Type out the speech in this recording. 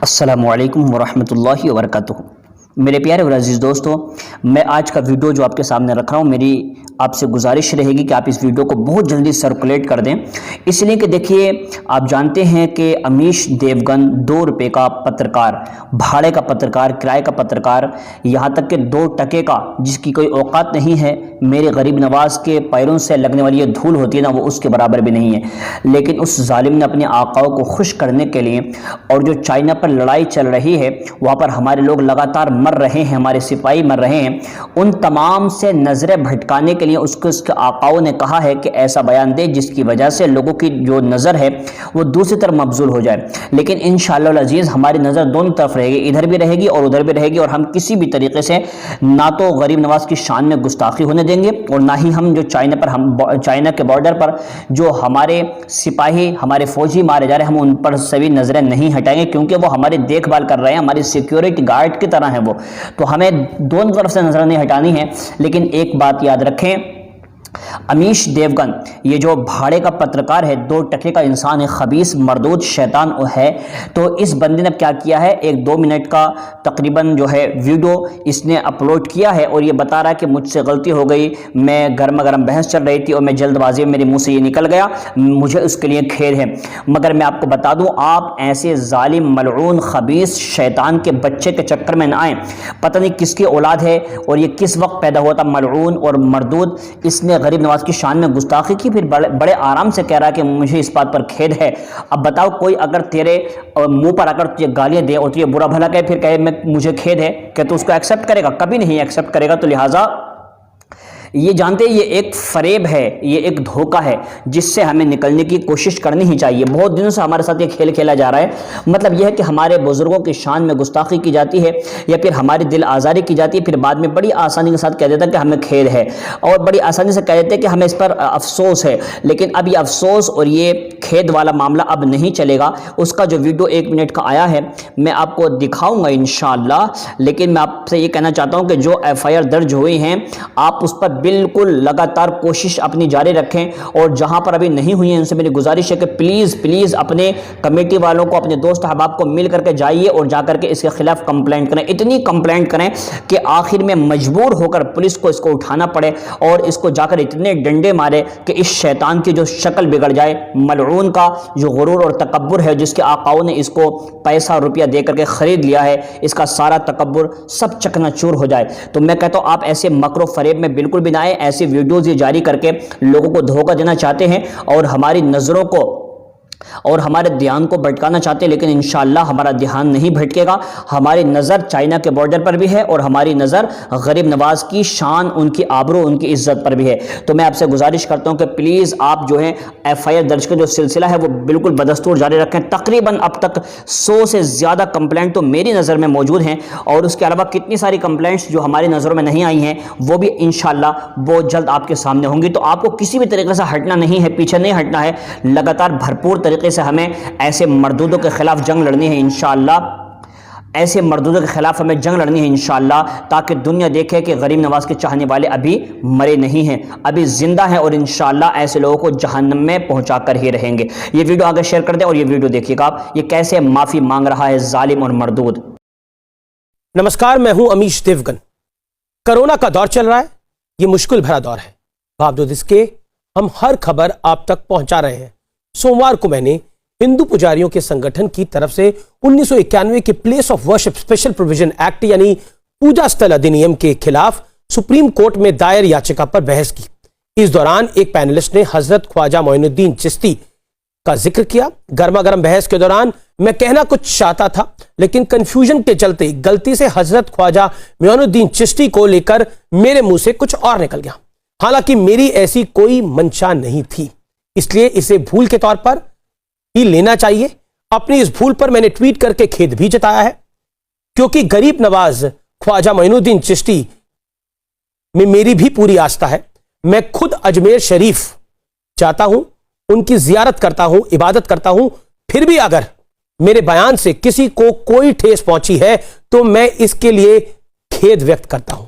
अस्सलामुअलैकुम वरहमतुल्लाहि वबरकातुहू। मेरे प्यारे और अजीज़ दोस्तों, मैं आज का वीडियो जो आपके सामने रख रहा हूँ, मेरी आपसे गुजारिश रहेगी कि आप इस वीडियो को बहुत जल्दी सर्कुलेट कर दें। इसलिए कि देखिए, आप जानते हैं कि अमीश देवगन 2 रुपये का पत्रकार, भाड़े का पत्रकार, किराए का पत्रकार, यहाँ तक कि 2 टके का, जिसकी कोई औकात नहीं है, मेरे गरीब नवाज के पैरों से लगने वाली ये धूल होती है ना, वो उसके बराबर भी नहीं है। लेकिन उस जालिम ने अपने आकाओं को खुश करने के लिए, और जो चाइना पर लड़ाई चल रही है, वहाँ पर हमारे लोग लगातार मर रहे हैं, हमारे सिपाही मर रहे हैं, उन तमाम से नजरें भटकाने के लिए उसके आकाओं ने कहा है कि ऐसा बयान दे जिसकी वजह से लोगों की जो नज़र है वो दूसरी तरफ मबजूल हो जाए। लेकिन इंशाअल्लाह अजीज़, हमारी नज़र दोनों तरफ रहेगी, इधर भी रहेगी और उधर भी रहेगी, और हम किसी भी तरीके से ना तो गरीब नवाज की शान में गुस्ताखी होने देंगे, और ना ही हम जो चाइना के बॉर्डर पर जो हमारे सिपाही, हमारे फौजी मारे जा रहे हैं, हम उन पर सभी नजरें नहीं हटाएंगे, क्योंकि वो हमारी देखभाल कर रहे हैं, हमारी सिक्योरिटी गार्ड की तरह है वो। तो हमें दोनों तरफ से नजर नहीं हटानी है। लेकिन एक बात याद रखें, अमीश देवगन ये जो भाड़े का पत्रकार है, 2 टके का इंसान है, खबीस मरदूद शैतान है। तो इस बंदे ने क्या किया है, एक 2 मिनट का तकरीबन जो है वीडियो इसने अपलोड किया है, और ये बता रहा है कि मुझसे गलती हो गई, मैं गर्मा गर्म बहस चल रही थी और मैं जल्दबाजी में मेरे मुंह से ये निकल गया, मुझे उसके लिए खेद है। मगर मैं आपको बता दूं, आप ऐसे जालिम मलऊन खबीस शैतान के बच्चे के चक्कर में न आए। पता नहीं किसकी औलाद है और ये किस वक्त पैदा हुआ था, मलऊन और मरदूद। इसने गरीब नवाज की शान में गुस्ताखी की, फिर बड़े आराम से कह रहा है कि मुझे इस बात पर खेद है। अब बताओ, कोई अगर तेरे मुंह पर आकर तुझे गालियां दे और तुझे बुरा भला कहे, फिर कहे मैं मुझे खेद है, क्या तू उसको एक्सेप्ट करेगा? कभी नहीं एक्सेप्ट करेगा। तो लिहाजा ये जानते हैं, ये एक फरेब है, ये एक धोखा है, जिससे हमें निकलने की कोशिश करनी ही चाहिए। बहुत दिनों से हमारे साथ ये खेल खेला जा रहा है। मतलब यह है कि हमारे बुजुर्गों की शान में गुस्ताखी की जाती है, या फिर हमारी दिल आज़ारी की जाती है, फिर बाद में बड़ी आसानी के साथ कह देता है कि हमें खेद है, और बड़ी आसानी से कह देते हैं कि हमें इस पर अफसोस है। लेकिन अब ये अफसोस और ये खेद वाला मामला अब नहीं चलेगा। उसका जो वीडियो 1 मिनट का आया है, मैं आपको दिखाऊंगा इंशाअल्लाह। लेकिन मैं आपसे ये कहना चाहता हूँ कि जो FIR दर्ज हुई हैं, आप उस पर बिल्कुल लगातार कोशिश अपनी जारी रखें, और जहां पर अभी नहीं हुई है उनसे मेरी गुजारिश है कि प्लीज अपने कमेटी वालों को, अपने दोस्त अहबाब को मिल करके जाइए और जाकर के इसके खिलाफ कंप्लेंट करें। इतनी कंप्लेंट करें कि आखिर में मजबूर होकर पुलिस को इसको उठाना पड़े, और इसको जाकर इतने डंडे मारे कि इस शैतान की जो शक्ल बिगड़ जाए, मलऊन का जो गुरूर और तकब्बुर है, जिसके आकाओं ने इसको पैसा रुपया दे करके खरीद लिया है, इसका सारा तकब्बुर सब चकनाचूर हो जाए। तो मैं कहता हूं, आप ऐसे मकरो फरेब में बिल्कुल भी ना आए। ऐसी वीडियोज ये जारी करके लोगों को धोखा देना चाहते हैं, और हमारी नजरों को और हमारे ध्यान को भटकाना चाहते हैं। लेकिन इंशाअल्लाह हमारा ध्यान नहीं भटकेगा। हमारी नज़र चाइना के बॉर्डर पर भी है, और हमारी नज़र गरीब नवाज की शान, उनकी आबरू, उनकी इज्जत पर भी है। तो मैं आपसे गुजारिश करता हूं कि प्लीज़ आप जो है FIR दर्ज का जो सिलसिला है वो बिल्कुल बदस्तूर जारी रखें। तकरीबन अब तक 100 से ज़्यादा कंप्लेंट तो मेरी नज़र में मौजूद हैं, और उसके अलावा कितनी सारी कंप्लेंट्स जो हमारी नज़रों में नहीं आई हैं, वो भी इंशाअल्लाह बहुत जल्द आपके सामने होंगी। तो आपको किसी भी तरीके से हटना नहीं है, पीछे नहीं हटना है। लगातार भरपूर तरीके से हमें ऐसे मर्दूदों के खिलाफ जंग लड़नी है इंशाअल्लाह। ऐसे मर्दूदों के खिलाफ हमें जंग लड़नी है इंशाअल्लाह, ताकि दुनिया देखे कि गरीब नवाज के चाहने वाले अभी मरे नहीं हैं, अभी जिंदा हैं, और इंशाअल्लाह ऐसे लोगों को जहन्नम में पहुंचा कर ही रहेंगे। ये वीडियो आगे शेयर कर दें, और ये वीडियो देखिएगा आप, ये कैसे माफी मांग रहा है जालिम और मर्दूद। नमस्कार, मैं हूं अमीश देवगन। कोरोना का दौर चल रहा है, ये मुश्किल भरा दौर है। बावजूद इसके हम हर खबर आप तक पहुंचा रहे हैं। सोमवार को मैंने हिंदू पुजारियों के संगठन की तरफ से 1991 के place of worship special provision act यानी पूजा स्थल अधिनियम के खिलाफ सुप्रीम कोर्ट में दायर याचिका पर बहस की। इस दौरान एक पैनलिस्ट ने हजरत ख्वाजा मोइनुद्दीन चिश्ती का जिक्र किया। गर्मा गर्म बहस के दौरान मैं कहना कुछ चाहता था, लेकिन कंफ्यूजन के चलते गलती से हजरत ख्वाजा मोइनुद्दीन चिश्ती को लेकर मेरे मुंह से कुछ और निकल गया। हालांकि मेरी ऐसी कोई मंशा नहीं थी, इसलिए इसे भूल के तौर पर ही लेना चाहिए। अपनी इस भूल पर मैंने ट्वीट करके खेद भी जताया है, क्योंकि गरीब नवाज ख्वाजा मोइनुद्दीन चिश्ती में मेरी भी पूरी आस्था है। मैं खुद अजमेर शरीफ जाता हूं, उनकी जियारत करता हूं, इबादत करता हूं। फिर भी अगर मेरे बयान से किसी को कोई ठेस पहुंची है तो मैं इसके लिए खेद व्यक्त करता हूं।